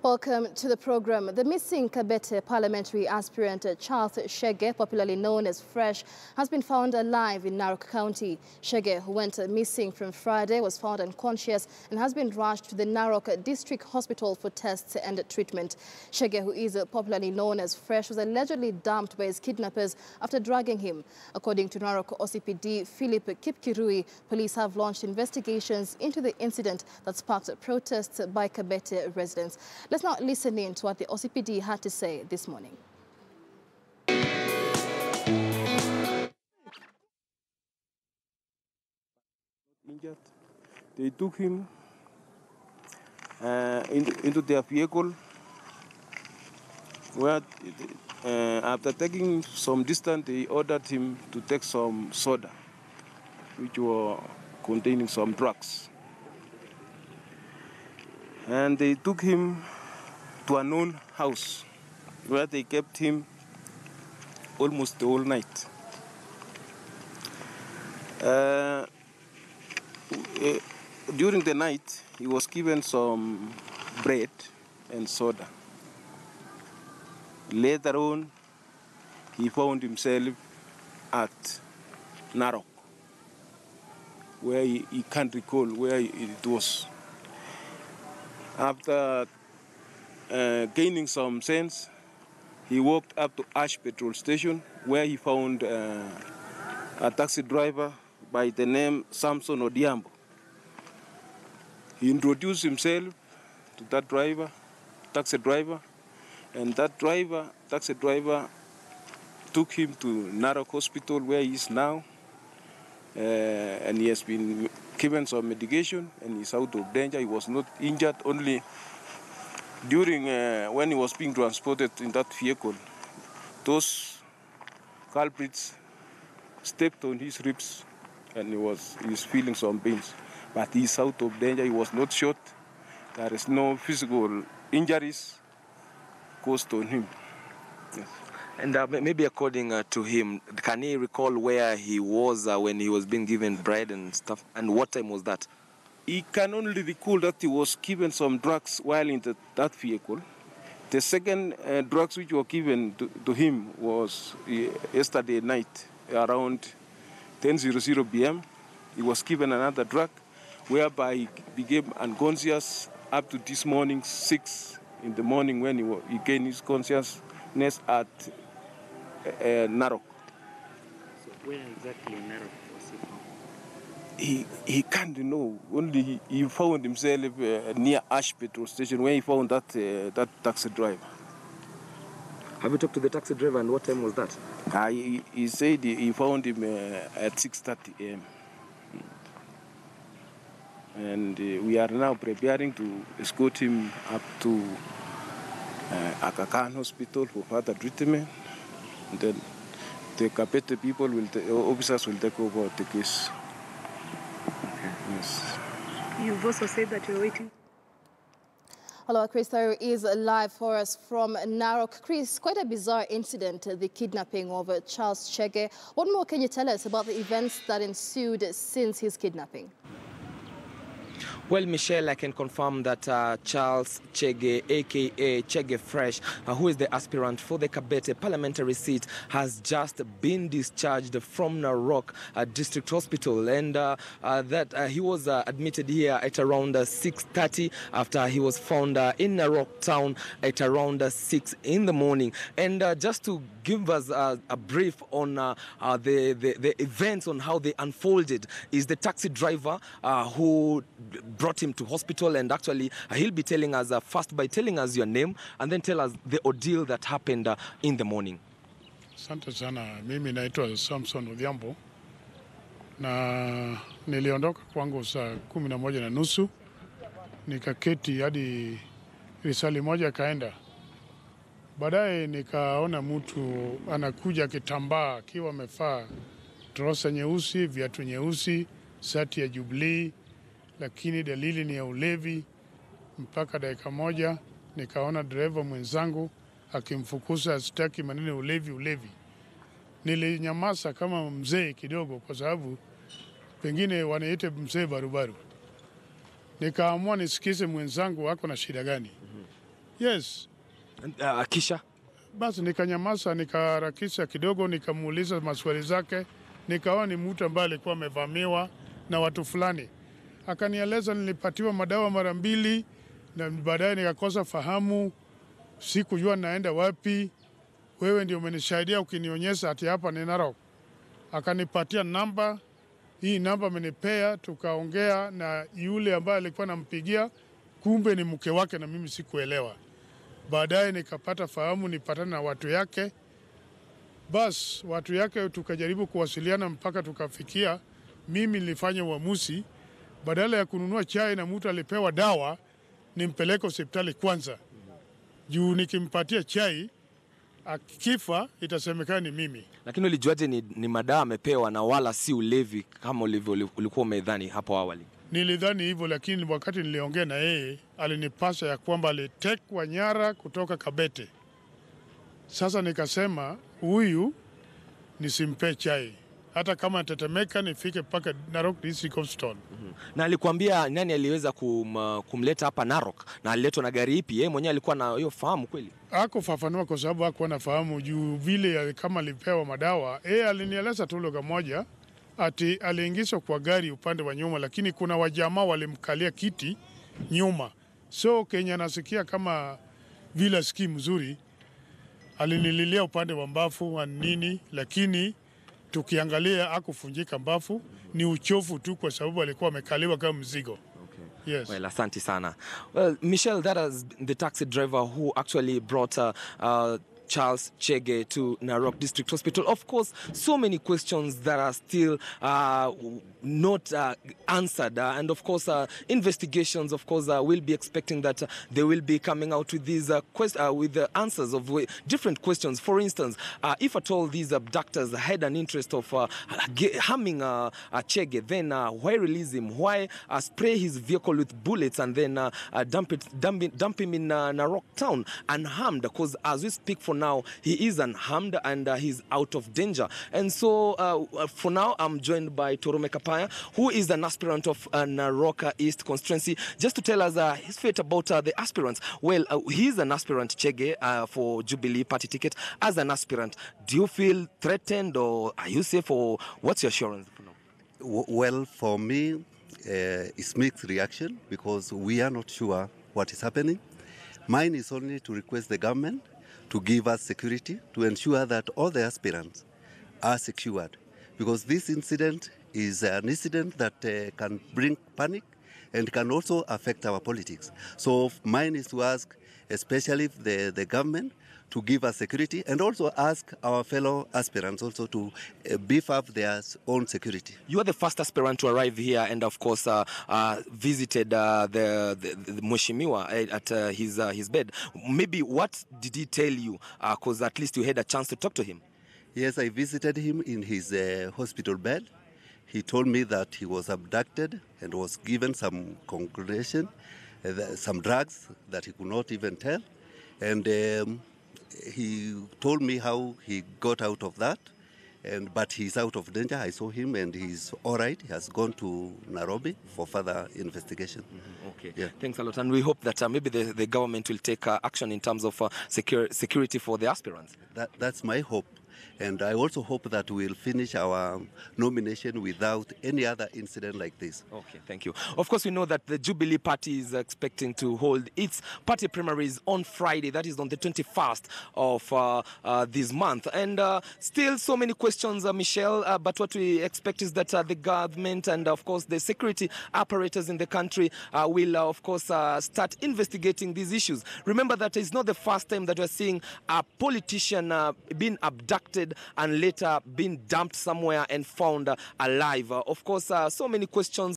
Welcome to the program. The missing Kabete parliamentary aspirant Charles Chege, popularly known as Fresh, has been found alive in Narok County. Chege, who went missing from Friday, was found unconscious and has been rushed to the Narok District Hospital for tests and treatment. Chege, who is popularly known as Fresh, was allegedly dumped by his kidnappers after dragging him. According to Narok OCPD Philip Kipkirui, police have launched investigations into the incident that sparked protests by Kabete residents. Let's now listen in to what the OCPD had to say this morning. Injured. They took him into their vehicle, where after taking some distance, they ordered him to take some soda, which were containing some drugs. And they took him to a known house, where they kept him almost the whole night. During the night, he was given some bread and soda. Later on, he found himself at Narok, where he can't recall where it was. After gaining some sense, he walked up to Ash petrol station, where he found a taxi driver by the name Samson Odiambo. He introduced himself to that taxi driver, and that taxi driver took him to Narok Hospital, where he is now, and he has been given some medication and he's out of danger. He was not injured, only during when he was being transported in that vehicle, those culprits stepped on his ribs and he was feeling some pains. But he's out of danger. He was not shot. There is no physical injuries caused on him. Yes. And maybe according to him, can he recall where he was when he was being given bread and stuff? And what time was that? He can only recall that he was given some drugs while in that vehicle. The second drugs which were given to him was yesterday night around 10:00 p.m. He was given another drug, whereby he became unconscious up to this morning, 6 in the morning, when he gained his consciousness at Narok. So where exactly in Narok was he found? He can't know. Only he found himself near Ash petrol station, where he found that taxi driver. Have you talked to the taxi driver, and what time was that? He said he found him at 6:30 a.m. And we are now preparing to escort him up to Aga Khan Hospital for further treatment. And then the Kabete people officers will take over the case. Okay. Yes. You've also said that you're waiting. Hello, Chris Tharu is live for us from Narok. Chris, quite a bizarre incident, the kidnapping of Charles Chege. What more can you tell us about the events that ensued since his kidnapping? Well, Michelle, I can confirm that Charles Chege, a.k.a. Chege Fresh, who is the aspirant for the Kabete parliamentary seat, has just been discharged from Narok District Hospital. And he was admitted here at around 6:30 after he was found in Narok town at around 6 in the morning. And just to give us a brief on the events, on how they unfolded, is the taxi driver who brought him to hospital, and actually he'll be telling us first by telling us your name and then tell us the ordeal that happened in the morning. Asante sana. Mimi naitwa Samson Odiambo na niliondoka kwangu saa 11:30, nikaketi hadi risali moja kaenda. Baadaye nikaona mtu anakuja kitambaa akiwa amevaa trosa nyeusi, viatu nyeusi, shati ya Jubilee, lakini dalili ni ya ulevi. Mpaka dakika moja nikaona dereva mwenzangu akimfukuza, sitaki maneno ulevi. Nilinyamaza kama mzee kidogo, kwa sababu pengine wanaita mzee barubaru. Nikaamua nisikize mwenzangu wako na shida gani. Yes. Kisha? Basi nikanyamaza, nikaharakisha kidogo, nikamuuliza maswali zake, nikaona ni mtu ambaye alikuwa amevamiwa na watu fulani. Akanieleza nilipatiwa madawa mara 2 na baadaye nikakosa fahamu, sikujua naenda wapi. Wewe ndio umenisaidia ukinionyesha ati hapa ni Narok. Akanipatia namba, hii namba amenipea, tukaongea na yule ambaye alikuwa nampigia, kumbe ni mke wake na mimi sikuelewa. Baadaye nikapata fahamu nipatana na watu yake. Bas, watu yake tukajaribu kuwasiliana mpaka tukafikia. Mimi nilifanya uamuzi, badala ya kununua chai na mtu alipewa dawa, nimpeleke hospitali kwanza. Juu nikimpatia chai, akifa itasemekana ni mimi. Lakini ulijuaje ni madawa amepewa na wala si ulevi kama ulikuwa umedhani hapo awali? Nilidhani hivyo, lakini wakati niliongea na yeye alinipasha ya kwamba alitekwa nyara kutoka Kabete. Sasa nikasema huyu nisimpe chai, hata kama atatemeka nifike mpaka Narok District Hospital. Na alikuambia nani aliweza kumleta hapa Narok, na aliletwa na gari ipi? Yeye mwenyewe alikuwa na hiyo fahamu kweli? Hakufafanua kwa sababu hakuwa na fahamu juu vile kama alipewa madawa. Yeye alinieleza tu lugha moja, ati aliingizwa kwa gari upande wa nyuma, lakini kuna wajamaa walimkalia kiti nyuma. So Kenya nasikia kama vile ski mzuri, alinililia upande wa mbafu wa nini, lakini tukiangalia hakufunjika mbafu, ni uchofu tu kwa sababu alikuwa amekaliwa kama mzigo. Yes. Well, asante sana. Well, Michelle, that is the taxi driver who actually brought Charles Chege to Narok District Hospital. Of course, so many questions that are still not answered. And of course, investigations, of course, will be expecting that they will be coming out with these with the answers of different questions. For instance, if at all these abductors had an interest of harming Chege, then why release him? Why spray his vehicle with bullets and then dump him in Narok town unharmed? Because as we speak for now, he is unharmed and he's out of danger. And so for now, I'm joined by Torome Kapaya, who is an aspirant of Narok East constituency, just to tell us his fate about the aspirants. Well, he's an aspirant, Chege, for Jubilee party ticket. As an aspirant, do you feel threatened or are you safe, or what's your assurance for now? Well, for me, it's mixed reaction because we are not sure what is happening. Mine is only to request the government to give us security, to ensure that all the aspirants are secured. Because this incident is an incident that can bring panic and can also affect our politics. So mine is to ask, especially the government, to give us security, and also ask our fellow aspirants also to beef up their own security. You are the first aspirant to arrive here and, of course, visited the Mheshimiwa at his bed. Maybe what did he tell you? Because at least you had a chance to talk to him. Yes, I visited him in his hospital bed. He told me that he was abducted and was given some congregation, some drugs that he could not even tell. And he told me how he got out of that, but he's out of danger. I saw him and he's all right. He has gone to Nairobi for further investigation. Okay, yeah. Thanks a lot. And we hope that maybe the government will take action in terms of security for the aspirants. That's my hope. And I also hope that we'll finish our nomination without any other incident like this. Okay, thank you. Of course, we know that the Jubilee Party is expecting to hold its party primaries on Friday. That is on the 21st of this month. And still so many questions, Michelle. But what we expect is that the government and, of course, the security apparatus in the country will, of course, start investigating these issues. Remember that it's not the first time that we're seeing a politician being abducted and later being dumped somewhere and found alive. Of course, so many questions